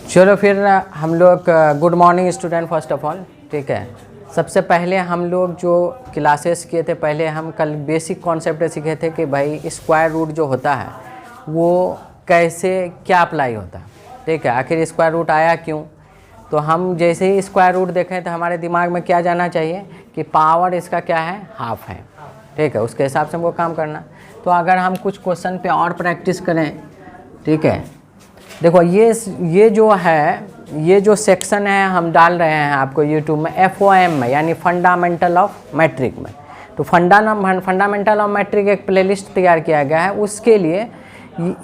चलो फिर हम लोग good morning student first of all, ठीक है। सबसे पहले हम लोग जो क्लासेस किए थे, पहले हम कल बेसिक कॉन्सेप्ट सीखे थे कि भाई स्क्वायर रूट जो होता है वो कैसे क्या अप्लाई होता है, ठीक है। आखिर स्क्वायर रूट आया क्यों, तो हम जैसे ही स्क्वायर रूट देखें तो हमारे दिमाग में क्या जाना चाहिए कि पावर इसका क्या है, हाफ है, ठीक है। उसके हिसाब से हमको काम करना। तो अगर हम कुछ क्वेश्चन पे और प्रैक्टिस करें, ठीक है। देखो ये जो है, ये जो सेक्शन है हम डाल रहे हैं आपको यूट्यूब में FOM में, यानी फंडामेंटल ऑफ मैट्रिक में। तो फंडामेंटल ऑफ मैट्रिक एक प्लेलिस्ट तैयार किया गया है। उसके लिए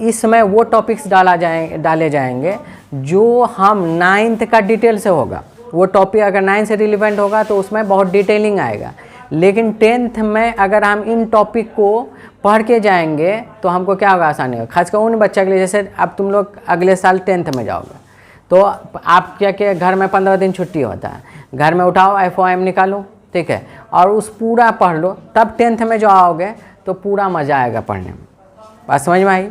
इसमें वो टॉपिक्स डाले जाएंगे जो हम 9th का डिटेल से होगा। वो टॉपिक अगर 9 से रिलेवेंट होगा तो उसमें बहुत डिटेलिंग आएगा, लेकिन 10th में अगर हम इन टॉपिक को पढ़ के जाएंगे तो हमको क्या होगा, आसानी होगा। खासकर उन बच्चे के लिए, जैसे अब तुम लोग अगले साल 10th में जाओगे तो आप क्या घर में 15 दिन छुट्टी होता है, घर में उठाओ FOM निकालो, ठीक है, और उस पूरा पढ़ लो, तब 10th में जो आओगे तो पूरा मज़ा आएगा पढ़ने में। बात समझ में आई?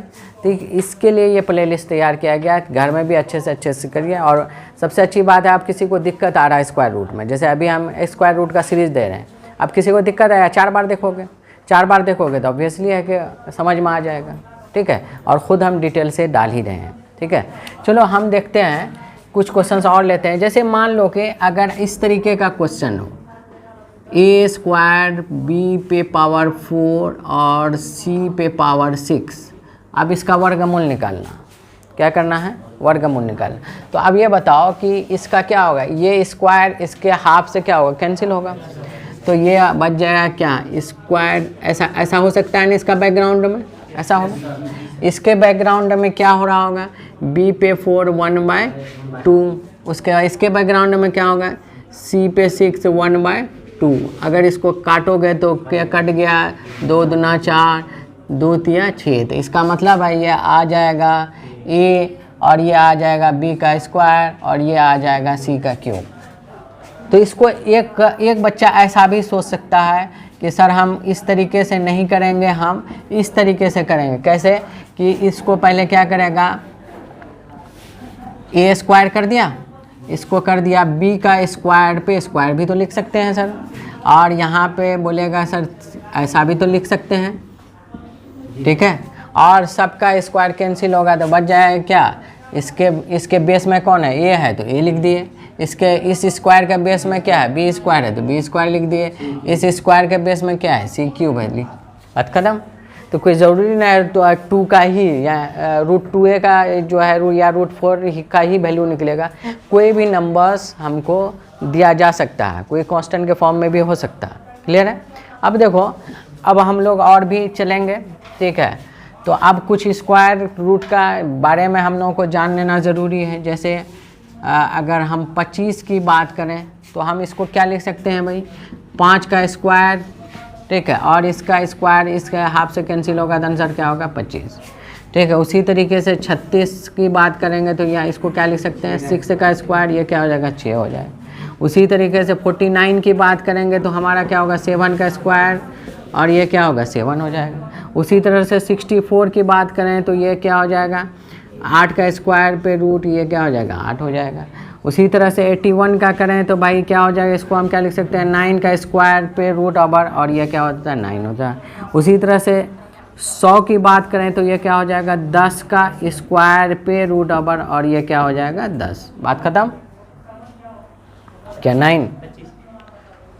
तो इसके लिए ये प्लेलिस्ट तैयार किया गया है। घर में भी अच्छे से करिए। और सबसे अच्छी बात है, आप किसी को दिक्कत आ रहा है स्क्वायर रूट में, जैसे अभी हम स्क्वायर रूट का सीरीज़ दे रहे हैं, अब किसी को दिक्कत आया 4 बार देखोगे तो ऑब्वियसली है कि समझ में आ जाएगा, ठीक है। और ख़ुद हम डिटेल से डाल ही रहे हैं, ठीक है। चलो हम देखते हैं, कुछ क्वेश्चंस और लेते हैं। जैसे मान लो कि अगर इस तरीके का क्वेश्चन हो, a² b पे पावर 4 और c पे पावर 6, अब इसका वर्गमूल निकालना। क्या करना है? वर्गमूल निकालना। तो अब ये बताओ कि इसका क्या होगा, ये स्क्वायर इसके हाफ से क्या होगा, कैंसिल होगा, तो ये बच जाएगा क्या, स्क्वायर। ऐसा हो सकता है ना, इसका बैकग्राउंड में ऐसा होगा। इसके बैकग्राउंड में क्या हो रहा होगा, b पे 4 1/2, उसके बाद इसके बैकग्राउंड में क्या होगा, c पे 6 1/2। अगर इसको काटोगे तो क्या कट गया, 2 दूना 4, 2 तिया 6। तो इसका मतलब है ये आ जाएगा a और ये आ जाएगा b का स्क्वायर और ये आ जाएगा c का क्यूब। तो इसको एक बच्चा ऐसा भी सोच सकता है कि सर हम इस तरीके से नहीं करेंगे, हम इस तरीके से करेंगे। कैसे कि इसको पहले क्या करेगा, a² कर दिया, इसको कर दिया b का स्क्वायर पे स्क्वायर भी तो लिख सकते हैं सर, और यहाँ पे बोलेगा सर ऐसा भी तो लिख सकते हैं, ठीक है। और सबका स्क्वायर कैंसिल होगा तो बच जाएगा क्या, इसके बेस में कौन है, a है तो a लिख दिए, इसके इस स्क्वायर का बेस में क्या है, b² है तो b² लिख दिए, इस स्क्वायर के बेस में क्या है, c³ है, लिख बात खत्म। तो कोई ज़रूरी नहीं है तो 2 का ही या √2a का जो है या √4 का ही वैल्यू निकलेगा। कोई भी नंबर्स हमको दिया जा सकता है, कोई कांस्टेंट के फॉर्म में भी हो सकता है। क्लियर है? अब देखो, अब हम लोग और भी चलेंगे, ठीक है। तो अब कुछ स्क्वायर रूट का बारे में हम लोगों को जान लेना ज़रूरी है। जैसे अगर हम 25 की बात करें तो हम इसको क्या लिख सकते हैं भाई, 5 का स्क्वायर, ठीक है, और इसका स्क्वायर इसके हाफ से कैंसिल होगा तो आंसर क्या होगा, 25, ठीक है। उसी तरीके से 36 की बात करेंगे तो यहाँ इसको क्या लिख सकते हैं, 6 का स्क्वायर, ये क्या हो जाएगा, 6 हो जाएगा। उसी तरीके से 49 की बात करेंगे तो हमारा क्या होगा, 7 का स्क्वायर, और ये क्या होगा, 7 हो जाएगा। उसी तरह से 64 की बात करें तो ये क्या हो जाएगा, 8 का स्क्वायर पे रूट, ये क्या हो जाएगा, 8 हो जाएगा। उसी तरह से 81 का करें तो भाई क्या हो जाएगा, इसको हम क्या लिख सकते हैं, 9 का स्क्वायर पे रूट ओवर, और ये क्या होता है, 9 होता है। उसी तरह से 100 की बात करें तो ये क्या हो जाएगा, 10 का स्क्वायर पे रूट ओवर, और ये क्या हो जाएगा, 10। बात खत्म। क्या 9,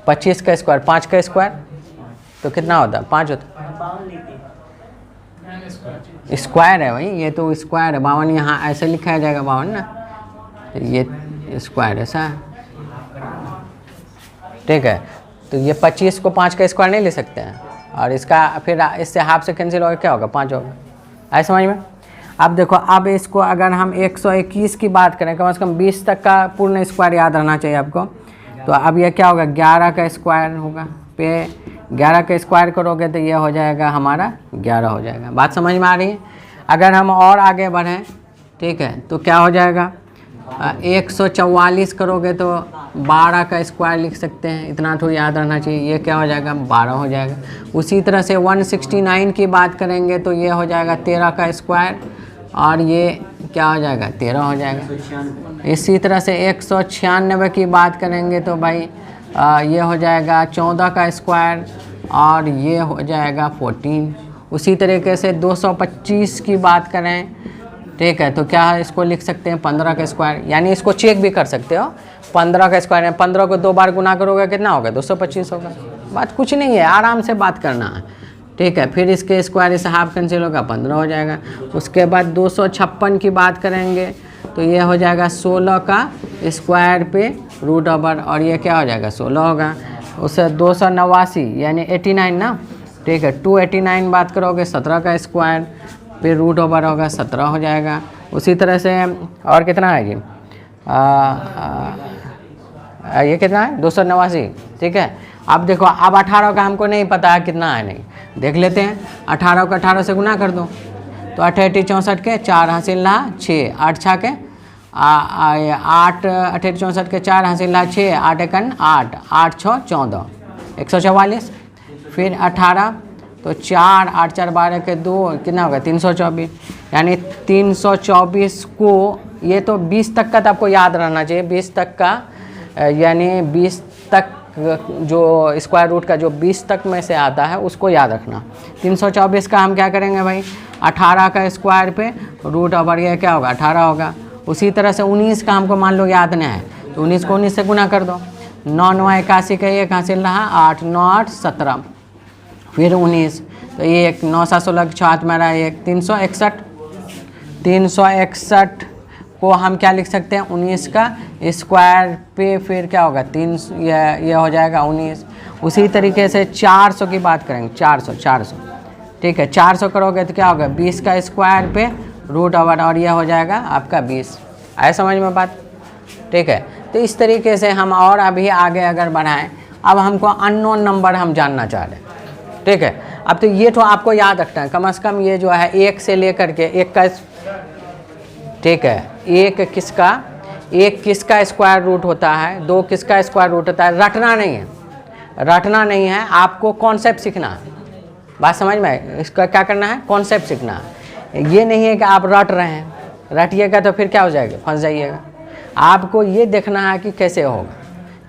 25 का स्क्वायर, 5 का स्क्वायर तो कितना होता है, 5 होता है, स्क्वायर है भाई, ये तो स्क्वायर है। 52 यहाँ ऐसे लिखा जाएगा 52 ना, तो ये स्क्वायर ऐसा है, ठीक है। तो ये 25 को 5 का स्क्वायर नहीं ले सकते हैं, और इसका फिर इससे हाफ से कैंसिल होगा, क्या होगा, 5 होगा। आए समझ में? अब देखो, अब इसको अगर हम 121 की बात करें, कम से कम 20 तक का पूर्ण स्क्वायर याद रहना चाहिए आपको। तो अब ये क्या होगा, 11 का स्क्वायर होगा, पे 11 का स्क्वायर करोगे तो ये हो जाएगा हमारा 11 हो जाएगा। बात समझ में आ रही है? अगर हम और आगे बढ़ें, ठीक है, तो क्या हो जाएगा, 144 करोगे तो 12 का स्क्वायर लिख सकते हैं, इतना तो याद रहना चाहिए, ये क्या हो जाएगा, 12 हो जाएगा। उसी तरह से 169 की बात करेंगे तो ये हो जाएगा 13 का स्क्वायर, और ये क्या हो जाएगा 13 हो जाएगा। इसी तरह से 196 की बात करेंगे तो भाई ये हो जाएगा 14 का स्क्वायर और ये हो जाएगा 14। उसी तरीके से 225 की बात करें, ठीक है, तो क्या इसको लिख सकते हैं 15 का स्क्वायर, यानी इसको चेक भी कर सकते हो। 15 का स्क्वायर है, 15 को 2 बार गुना करोगे कितना होगा 225 होगा। बात कुछ नहीं है, आराम से बात करना है, ठीक है। फिर इसके स्क्वायर इस हाफ कैंसिल होगा 15 हो जाएगा। उसके बाद 256 की बात करेंगे तो ये हो जाएगा 16 का स्क्वायर पे रूट ओवर और ये क्या हो जाएगा 16 होगा। उससे 289 यानी 89 ना, ठीक है। 289 बात करोगे 17 का स्क्वायर पे रूट ओवर होगा 17 हो जाएगा। उसी तरह से और कितना है जी ये कितना है 289, ठीक है। अब देखो अब 18 का हमको नहीं पता है कितना है, नहीं देख लेते हैं। 18 को 18 से गुना कर दो तो 88 64 के 4 हासिल रहा 6, 8 छा के 8, 88 64 के 4 हासिल रहा 6, 8 एकन 8, 8 6 14, 144। फिर 18 तो 4, 8 4 12 के 2 कितना होगा 324, यानी 324 को ये तो 20 तक का तो आपको याद रहना चाहिए, 20 तक का यानी 20 तक जो स्क्वायर रूट का जो 20 तक में से आता है उसको याद रखना। 324 का हम क्या करेंगे भाई 18 का स्क्वायर पे रूट ओवर ये क्या होगा 18 होगा। उसी तरह से 19 का हमको मान लो याद नहीं है तो 19 को 19 से गुना कर दो। 9 9 81 का ये कहाँ से रहा 8 9 8 17, फिर 19 तो ये 9 7 16 6 मेरा 361। 361 को हम क्या लिख सकते हैं 19 का स्क्वायर पे फिर क्या होगा 3, ये हो जाएगा 19। उसी तरीके से 400 की बात करेंगे 400, ठीक है। 400 करोगे तो क्या होगा 20 का स्क्वायर पे रूट ओवर और ये हो जाएगा आपका 20। आए समझ में बात, ठीक है। तो इस तरीके से हम और अभी आगे अगर बढ़ाएं, अब हमको अननोन नंबर हम जानना चाह रहे हैं, ठीक है। अब तो ये तो आपको याद रखना है कम से कम, ये जो है 1 से लेकर के 1 का, ठीक है, 1 किसका स्क्वायर रूट होता है, 2 किसका स्क्वायर रूट होता है, रटना नहीं है, आपको कॉन्सेप्ट सीखना है। बात समझ में, इसका क्या करना है कॉन्सेप्ट सीखना है। ये नहीं है कि आप रट रहे हैं, रटिएगा तो फिर क्या हो जाएगा फंस जाइएगा। आपको ये देखना है कि कैसे होगा।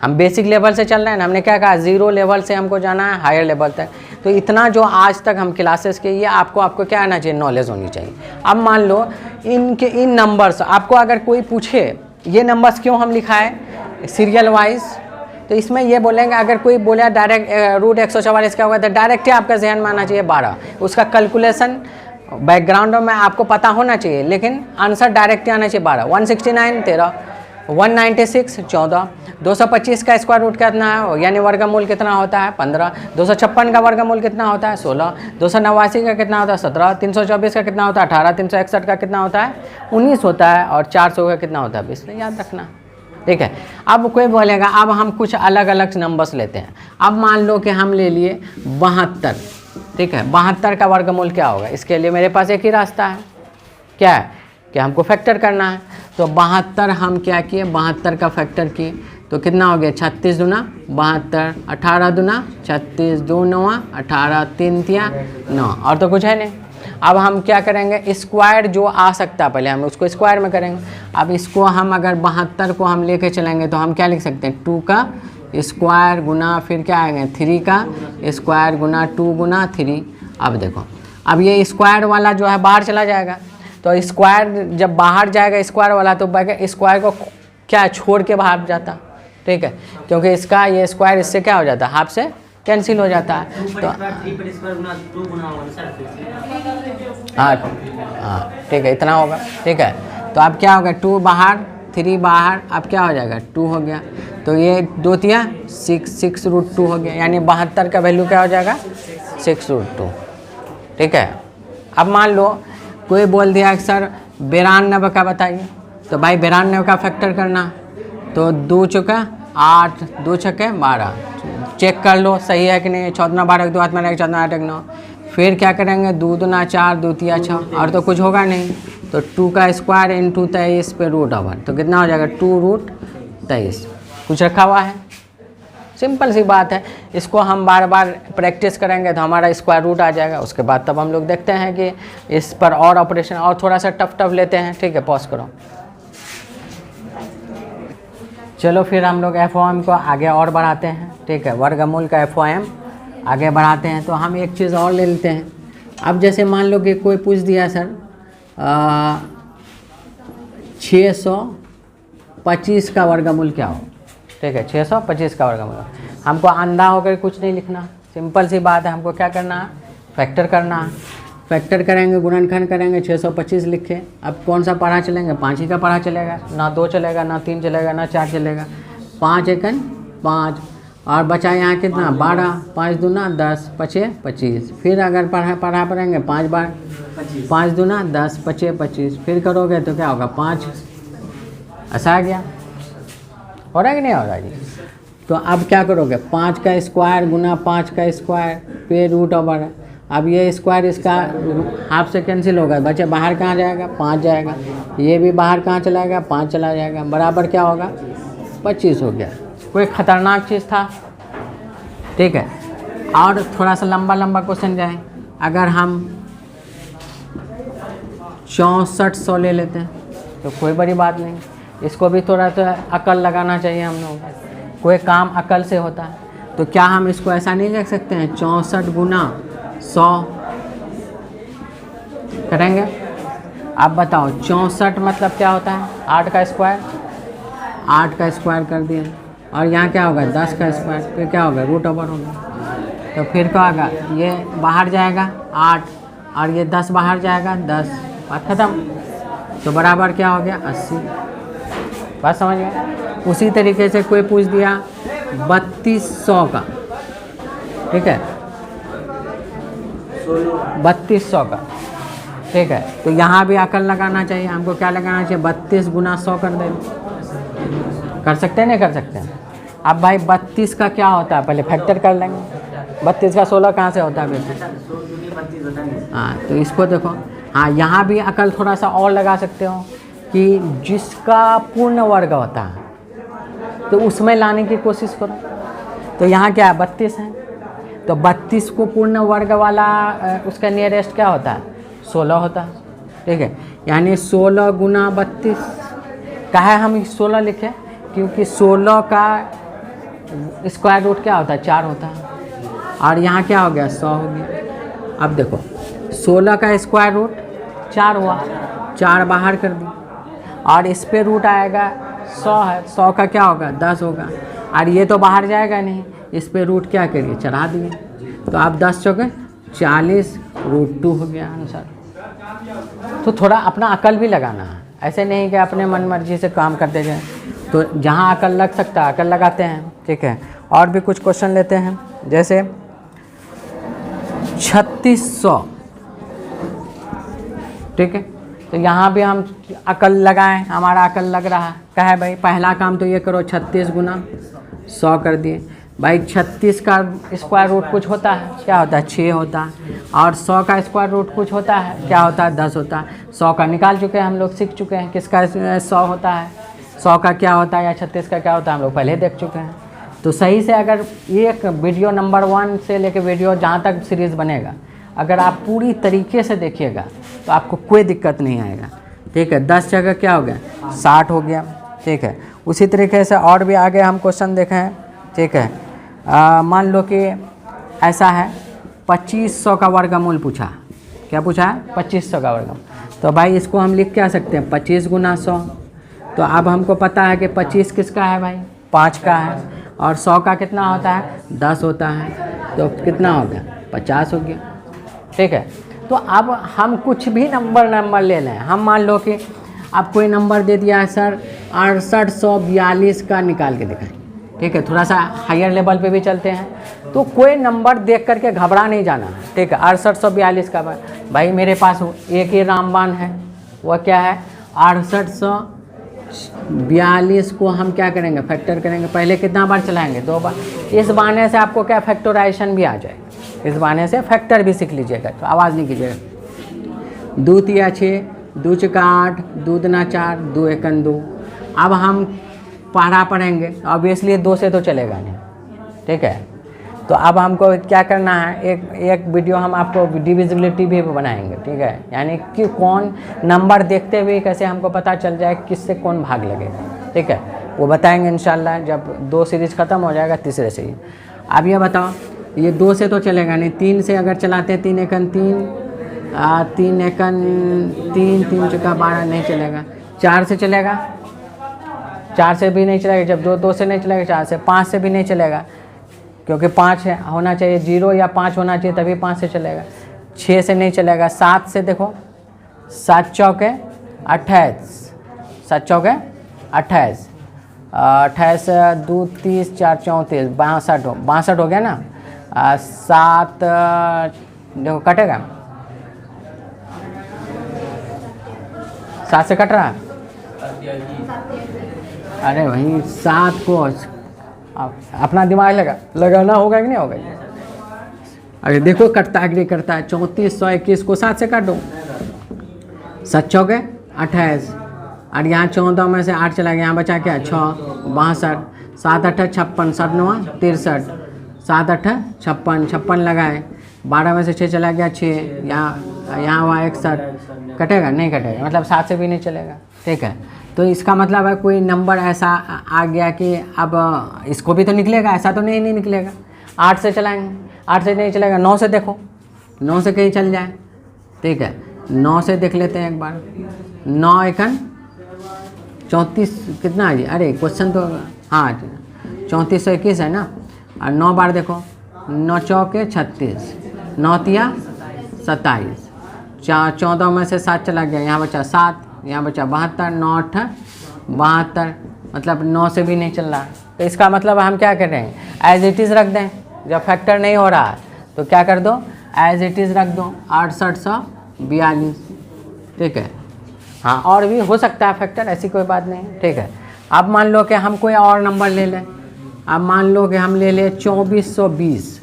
हम बेसिक लेवल से चल रहे हैं ना, हमने क्या कहा 0 लेवल से हमको जाना है हायर लेवल तक। तो इतना जो आज तक हम क्लासेस के ये आपको क्या आना चाहिए नॉलेज होनी चाहिए। अब मान लो इन नंबर्स आपको अगर कोई पूछे ये नंबर्स क्यों हम लिखा है सीरियल वाइज, तो इसमें ये बोलेंगे, अगर कोई बोले डायरेक्ट रूट 144 क्या होगा तो डायरेक्ट ही आपका जहन में आना चाहिए 12। उसका कैलकुलेशन बैकग्राउंड में आपको पता होना चाहिए, लेकिन आंसर डायरेक्ट ही आना चाहिए 12। 169 13, 196 14, 225 का स्क्वायर रूट कितना है यानी वर्गमूल कितना होता है 15, 256 का वर्गमूल कितना होता है 16, 289 का कितना होता है 17, 324 का कितना होता है 18, 361 का कितना होता है 19 होता है और 400 का कितना होता है 20। याद रखना, ठीक है। अब कोई बोलेगा अब हम कुछ अलग अलग नंबर्स लेते हैं। अब मान लो कि हम ले लिए 72, ठीक है। 72 का वर्गमूल क्या होगा, इसके लिए मेरे पास एक ही रास्ता है, क्या है कि हमको फैक्टर करना है। तो 72 हम क्या किए 72 का फैक्टर किए तो कितना हो गया 36 दूना 72, 18 दूना 36, 2 9 18, 3 3 9, और तो कुछ है नहीं। अब हम क्या करेंगे स्क्वायर जो आ सकता है पहले हम उसको स्क्वायर में करेंगे। अब इसको हम अगर 72 को हम लेके चलेंगे तो हम क्या लिख सकते हैं 2 का स्क्वायर गुना फिर क्या आएंगे 3 का स्क्वायर गुना 2 गुना 3। अब देखो अब ये स्क्वायर वाला जो है बाहर चला जाएगा, तो स्क्वायर जब बाहर जाएगा स्क्वायर वाला तो स्क्वायर को क्या छोड़ के बाहर जाता, ठीक है, क्योंकि इसका ये स्क्वायर इससे क्या हो जाता है हाफ से कैंसिल हो जाता है। तो हाँ ठीक है इतना होगा, ठीक है। तो अब क्या होगा 2 बाहर 3 बाहर, अब क्या हो जाएगा 2 हो गया। तो ये 2 तिया 6 रूट 2 हो गया, यानी 72 का वैल्यू क्या हो जाएगा 6 रूट 2, ठीक है। अब मान लो कोई बोल दिया कि सर 92 का बताइए, तो भाई 92 का फैक्टर करना, तो 2 चौका 8, 2 छक्के 12, चेक कर लो सही है कि नहीं। 14 12 2 हाथ में रहेगा 14 8 9, फिर क्या करेंगे 2 दूना 4 2 तिया 6, और तो कुछ होगा नहीं। तो 2 का स्क्वायर इंटू 23 पे रूट ओवर, तो कितना हो जाएगा 2 रूट 23। कुछ रखा हुआ है सिंपल सी बात है। इसको हम बार बार प्रैक्टिस करेंगे तो हमारा स्क्वायर रूट आ जाएगा। उसके बाद तब हम लोग देखते हैं कि इस पर और ऑपरेशन और थोड़ा सा टफ लेते हैं। ठीक है, पॉज करो। चलो फिर हम लोग FOM को आगे और बढ़ाते हैं। ठीक है, वर्गमूल का FOM आगे बढ़ाते हैं। तो हम एक चीज़ और ले लेते हैं। अब जैसे मान लो कि कोई पूछ दिया सर 625 का वर्गमूल क्या हो। ठीक है, 625 का वर्गमूल। हमको अंधा होकर कुछ नहीं लिखना, सिंपल सी बात है। हमको क्या करना है, फैक्टर करना है। फैक्टर करेंगे, गुणनखंड करेंगे, 625 लिखे। अब कौन सा पढ़ा चलेंगे, 5 ही का पढ़ा चलेगा, ना 2 चलेगा, ना 3 चलेगा, ना 4 चलेगा। 5 एकन 5 और बचा यहाँ कितना 12, 5 दूना 10, 5 25। फिर अगर पढ़ा पढ़ेंगे 5 बार, 5 दूना 10, 5 25। फिर करोगे तो क्या होगा 5। ऐसा आ गया, हो रहा है कि नहीं हो रहा जी। तो अब क्या करोगे, 5 का स्क्वायर गुना 5 का स्क्वायर पे रूट ओवर। अब ये स्क्वायर इसका हाफ से कैंसिल होगा, बच्चे बाहर कहाँ जाएगा, 5 जाएगा। ये भी बाहर कहाँ चला जाएगा, 5 चला जाएगा, बराबर क्या होगा 25 हो गया। कोई ख़तरनाक चीज़ था। ठीक है, और थोड़ा सा लंबा क्वेश्चन जाए। अगर हम 6400 ले लेते हैं तो कोई बड़ी बात नहीं। इसको भी थोड़ा सा अकल लगाना चाहिए हम लोगों को। कोई काम अकल से होता है। तो क्या हम इसको ऐसा नहीं लिख सकते हैं 64 गुना 100 करेंगे। आप बताओ 64 मतलब क्या होता है, 8 का स्क्वायर। 8 का स्क्वायर कर दिए और यहाँ क्या होगा 10 का स्क्वायर, फिर क्या होगा रूट ओवर होगा। तो फिर क्या होगा, ये बाहर जाएगा 8 और ये 10 बाहर जाएगा 10, बात खत्म। तो बराबर क्या हो गया 80। बात समझ गए। उसी तरीके से कोई पूछ दिया 3200 का। ठीक है, 3200 का। ठीक है, तो यहाँ भी अकल लगाना चाहिए। हमको क्या लगाना चाहिए, 32 गुना 100 कर दें। कर सकते हैं, नहीं कर सकते हैं। अब भाई 32 का क्या होता है, पहले फैक्टर कर लेंगे। 32 का 16 कहाँ से होता है बेटा। हाँ, तो इसको देखो। हाँ, यहाँ भी अकल थोड़ा सा और लगा सकते हो कि जिसका पूर्ण वर्ग होता है तो उसमें लाने की कोशिश करो। तो यहाँ क्या है 32 है, तो 32 को पूर्ण वर्ग वाला उसका नियरेस्ट क्या होता है 16 होता है। ठीक है, यानी 16 गुना 32 का है। हम 16 लिखे क्योंकि 16 का स्क्वायर रूट क्या होता है 4 होता है। और यहाँ क्या हो गया 100 हो गया। अब देखो 16 का स्क्वायर रूट 4 हुआ, 4 बाहर कर दी और इस पे रूट आएगा 100 है। 100 का क्या होगा 10 होगा और ये तो बाहर जाएगा नहीं, इस पे रूट क्या करिए चढ़ा दिए। तो आप 10 चौके 40 √2 हो गया आंसर। तो थोड़ा अपना अकल भी लगाना है, ऐसे नहीं कि अपने मन मर्जी से काम करते जाए। तो जहाँ अकल लग सकता है अकल लगाते हैं। ठीक है, और भी कुछ क्वेश्चन लेते हैं। जैसे 3600। ठीक है, तो यहाँ भी हम अकल लगाएं, हमारा अकल लग रहा है। क्या है भाई, पहला काम तो ये करो 36 गुना 100 कर दिए। भाई 36 का स्क्वायर रूट कुछ होता है, क्या होता है 6 होता है। और 100 का स्क्वायर रूट कुछ होता है, क्या होता है 10 होता है। 100 का निकाल चुके हैं हम लोग, सीख चुके हैं किसका 100 होता है, 100 का क्या होता है या 36 का क्या होता है हम लोग पहले देख चुके हैं। तो सही से अगर एक वीडियो नंबर 1 से लेकर वीडियो जहाँ तक सीरीज़ बनेगा, अगर आप पूरी तरीके से देखिएगा तो आपको कोई दिक्कत नहीं आएगा। ठीक है, 10 जगह क्या हो गया 60 हो गया। ठीक है, उसी तरीके से और भी आगे हम क्वेश्चन देखें हैं। ठीक है, मान लो कि ऐसा है 2500 का वर्गमूल पूछा। क्या पूछा है 2500 का वर्गमूल। तो भाई इसको हम लिख क्या सकते हैं 25 गुना 100। तो अब हमको पता है कि 25 किसका है भाई 5 का है और 100 का कितना होता है 10 होता है। तो कितना हो गया 50 हो गया। ठीक है, तो अब हम कुछ भी नंबर ले लें। हम मान लो कि आप कोई नंबर दे दिया है सर 6842 का निकाल के दिखाएं। ठीक है, थोड़ा सा हायर लेवल पे भी चलते हैं। तो कोई नंबर देख करके घबरा नहीं जाना। ठीक है, 6842 का भाई मेरे पास एक ही रामबाण है, वह क्या है 6842 को हम क्या करेंगे फैक्टर करेंगे। पहले कितना बार चलाएंगे 2 बार। इस बहाने से आपको क्या फैक्टराइजेशन भी आ जाएगा, इस बहाने से फैक्टर भी सीख लीजिएगा। तो आवाज़ नहीं कीजिएगा। 2 तिया 6, 2 चौका 8, 2 दूना 4, 2 एकन 2। अब हम पढ़ेंगे ऑब्वियसली 2 से तो चलेगा नहीं। ठीक है। तो अब हमको क्या करना है, एक वीडियो हम आपको डिविजिबिलिटी भी बनाएंगे, ठीक है, यानी कि कौन नंबर देखते हुए कैसे हमको पता चल जाए किससे कौन भाग लगेगा, ठीक है, वो बताएंगे इंशाल्लाह जब 2 सीरीज़ ख़त्म हो जाएगा तीसरे से ही। अब ये बताओ, ये 2 से तो चलेगा नहीं, 3 से अगर चलाते हैं 3 एकन 3, 3 एकन 3, 3 चौका 12 नहीं चलेगा। 4 से चलेगा, 4 से भी नहीं चलेगा, जब 2 से नहीं चलेगा 4 से, 5 से भी नहीं चलेगा क्योंकि 5 होना चाहिए, 0 या 5 होना चाहिए तभी 5 से चलेगा। 6 से नहीं चलेगा। 7 से देखो, 7 चौके 28, 7 चौके 28, 28 2 30 4 34 62 हो गया ना। 7 देखो कटेगा, 7 से कट रहा, अरे वही 7 को अपना दिमाग लगाना होगा कि नहीं होगा। अरे देखो कटता एग्री करता है। 34 121 को 7 से काटो, 7 चौके 28, और यहाँ 14 में से 8 चला गया, यहाँ बचा क्या 6 62, 7 8 56, 7 9 63, 7 8 56, 56 लगाए, 12 में से 6 चला गया 6, यहाँ हुआ 61, कटेगा नहीं कटेगा, मतलब 7 से भी नहीं चलेगा, ठीक है। तो इसका मतलब है कोई नंबर ऐसा आ गया कि अब इसको भी तो निकलेगा, ऐसा तो नहीं निकलेगा। 8 से चलाएंगे, 8 से नहीं चलेगा। 9 से देखो, 9 से कहीं चल जाए, ठीक है, 9 से देख लेते हैं एक बार। 9 एकन 34 कितना है जी, अरे क्वेश्चन तो हाँ 34 121 है ना, और 9 बार देखो, 9 चौके 36, 9 तिया 27, 14 में से 7 चला गया, यहाँ बचा 7, यहाँ बचा 72, 9 8 72, मतलब 9 से भी नहीं चल रहा। तो इसका मतलब हम क्या कर रहे हैं, एज इट इज़ रख दें। जब फैक्टर नहीं हो रहा तो क्या कर दो, एज इट इज़ रख दो, 6842, ठीक है। हाँ और भी हो सकता है फैक्टर, ऐसी कोई बात नहीं, ठीक है। अब मान लो कि हम कोई और नंबर ले लें, अब मान लो कि हम ले लें 2420,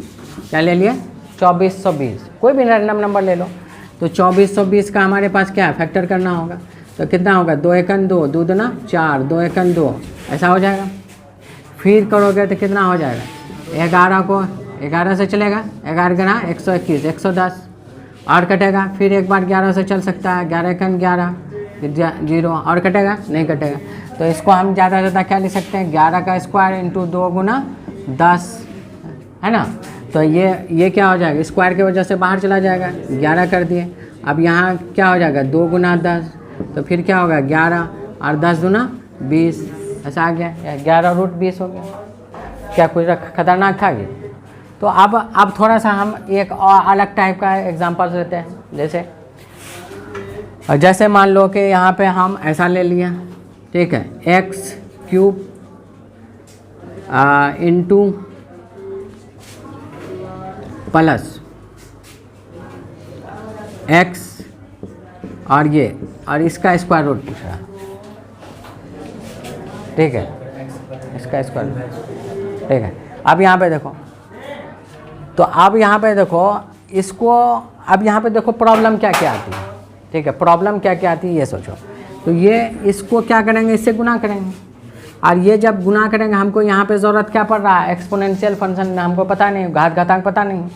क्या ले लिए 2420, कोई भी रैंडम नंबर ले लो। तो 2420 का हमारे पास क्या है, फैक्टर करना होगा, तो कितना होगा 2 एकन 2, 2 दूना 4, 2 एकन 2, ऐसा हो जाएगा। फिर करोगे तो कितना हो जाएगा, 11 को 11 से चलेगा, 11 गुना 121 110, और कटेगा। फिर एक बार 11 से चल सकता है, 11 एकन 11, 0, और कटेगा नहीं कटेगा। तो इसको हम ज़्यादा से ज़्यादा क्या लिख सकते हैं, 11 का स्क्वायर इंटू 2 गुना 10, है ना। तो ये क्या हो जाएगा, स्क्वायर की वजह से बाहर चला जाएगा, 11 कर दिए। अब यहाँ क्या हो जाएगा 2 गुना 10, तो फिर क्या होगा 11 और 10 गुना 20, ऐसा आ गया, 11√20 हो गया। क्या कुछ खतरनाक था ये। तो अब थोड़ा सा हम एक और अलग टाइप का एग्जांपल लेते हैं, जैसे मान लो कि यहाँ पे हम ऐसा ले लिया, ठीक है, x³ इंटू प्लस x और ये और इसका स्क्वायर रूट पूछ रहा, ठीक है, इसका स्क्वायर रूट, ठीक है। अब यहाँ पे देखो, तो अब यहाँ पे देखो इसको, अब यहाँ पे देखो प्रॉब्लम क्या क्या आती है, ठीक है, प्रॉब्लम क्या क्या आती है ये सोचो। तो ये इसको क्या करेंगे, इससे गुना करेंगे, और ये जब गुना करेंगे हमको यहाँ पे ज़रूरत क्या पड़ रहा है, एक्सपोनेंशियल फंक्शन हमको पता नहीं, घात घातांक पता नहीं।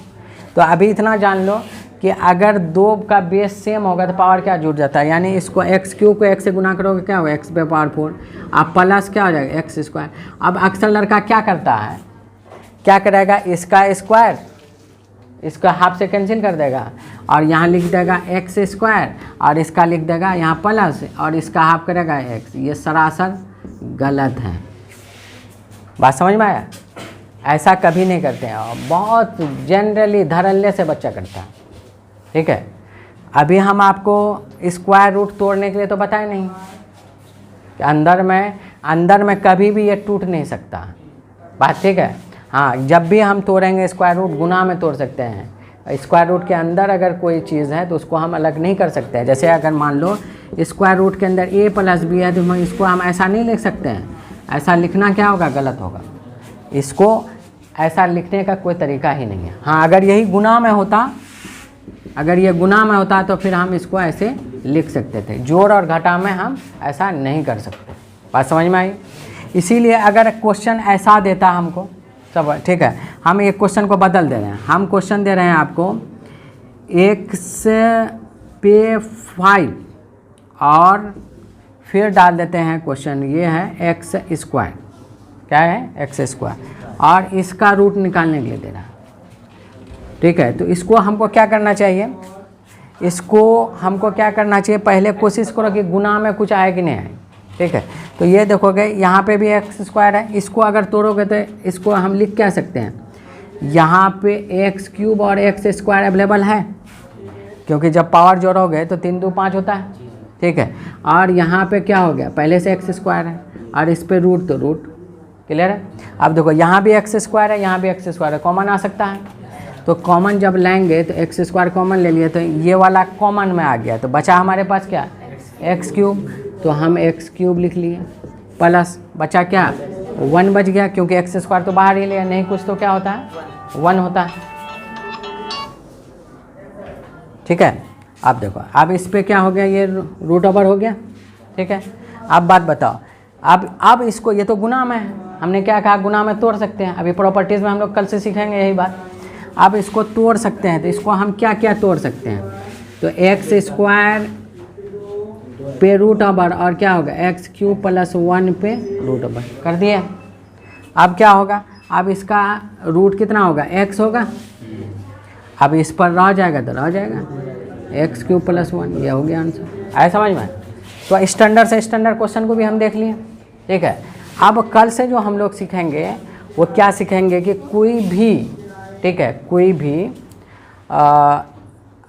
तो अभी इतना जान लो कि अगर 2 का बेस सेम होगा तो पावर क्या जुड़ जाता है, यानी इसको x³ को x से गुना करोगे क्या होगा x⁴, अब प्लस क्या हो जाएगा x²। अब अक्सर लड़का क्या करता है, क्या करेगा, इसका स्क्वायर इसका हाफ से कैंसिल कर देगा और यहाँ लिख देगा x² और इसका लिख देगा यहाँ प्लस और इसका हाफ करेगा x। ये सरासर गलत है, बात समझ में आया। ऐसा कभी नहीं करते हैं, और बहुत जनरली धड़ल्ले से बच्चा करता है, ठीक है। अभी हम आपको स्क्वायर रूट तोड़ने के लिए तो बताए नहीं कि अंदर में कभी भी ये टूट नहीं सकता, बात ठीक है। हाँ, जब भी हम तोड़ेंगे स्क्वायर रूट गुना में तोड़ सकते हैं। स्क्वायर रूट के अंदर अगर कोई चीज़ है तो उसको हम अलग नहीं कर सकते हैं। जैसे अगर मान लो स्क्वायर रूट के अंदर a + b है तो इसको हम ऐसा नहीं लिख सकते हैं, ऐसा लिखना क्या होगा, गलत होगा। इसको ऐसा लिखने का कोई तरीका ही नहीं है। हाँ, अगर यही गुना में होता, अगर ये गुना में होता तो फिर हम इसको ऐसे लिख सकते थे। जोड़ और घटा में हम ऐसा नहीं कर सकते, बात समझ में आई। इसीलिए अगर क्वेश्चन ऐसा देता हमको सब ठीक है। हम एक क्वेश्चन को बदल दे रहे हैं, हम क्वेश्चन दे रहे हैं आपको x पे 5 और फिर डाल देते हैं क्वेश्चन ये है x स्क्वायर, क्या है x स्क्वायर, और इसका रूट निकालने के लिए दे रहा है, ठीक है। तो इसको हमको क्या करना चाहिए, इसको हमको क्या करना चाहिए, पहले कोशिश करो कि गुना में कुछ आए कि नहीं आए, ठीक है। तो ये देखोगे यहाँ पे भी एक्स स्क्वायर है, इसको अगर तोड़ोगे तो इसको हम लिख क्या सकते हैं, यहाँ पे एक्स क्यूब और एक्स स्क्वायर अवेलेबल है, क्योंकि जब पावर जोड़ोगे तो 3 2 5 होता है, ठीक है। और यहाँ पे क्या हो गया, पहले से एक्स स्क्वायर है और इस पे रूट, तो रूट, क्लियर है। अब देखो यहाँ भी एक्स स्क्वायर है, यहाँ भी एक्स स्क्वायर है, कॉमन आ सकता है, तो कॉमन जब लेंगे तो एक्स स्क्वायर कॉमन ले लिए तो ये वाला कॉमन में आ गया, तो बचा हमारे पास क्या, एक्स क्यूब, तो हम एक्स क्यूब लिख लिए, प्लस बचा क्या 1 बच गया, क्योंकि एक्स स्क्वायर तो बाहर ही लिया, नहीं कुछ तो क्या होता है 1 होता है, ठीक है। अब देखो अब इस पे क्या हो गया, ये रूट ओवर हो गया, ठीक है। अब बात बताओ, अब इसको, ये तो गुना में है, हमने क्या कहा गुना में तोड़ सकते हैं, अभी प्रॉपर्टीज़ में हम लोग कल से सीखेंगे यही बात। अब इसको तोड़ सकते हैं, तो इसको हम क्या क्या तोड़ सकते हैं, तो एक्स स्क्वायर पे रूट ओवर और क्या होगा एक्स क्यूब प्लस 1 पे रूट ओवर कर दिए। अब क्या होगा, अब इसका रूट कितना होगा, एक्स होगा, अब इस पर रह जाएगा तो रह जाएगा एक्स क्यूब प्लस 1, ये हो गया आंसर। आए समझ में। तो स्टैंडर्ड से स्टैंडर्ड क्वेश्चन को भी हम देख लिए, ठीक है। अब कल से जो हम लोग सीखेंगे वो क्या सीखेंगे कि कोई भी, ठीक है, कोई भी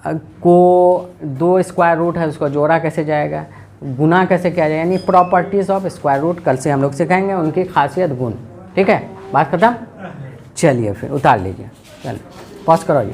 को 2 स्क्वायर रूट है उसको जोड़ा कैसे जाएगा, गुना कैसे किया जाएगा, यानी प्रॉपर्टीज़ ऑफ स्क्वायर रूट कल से हम लोग सिखाएंगे, उनकी खासियत गुण, ठीक है। बात खत्म। चलिए फिर उतार लीजिए, चलिए पॉज करो ये।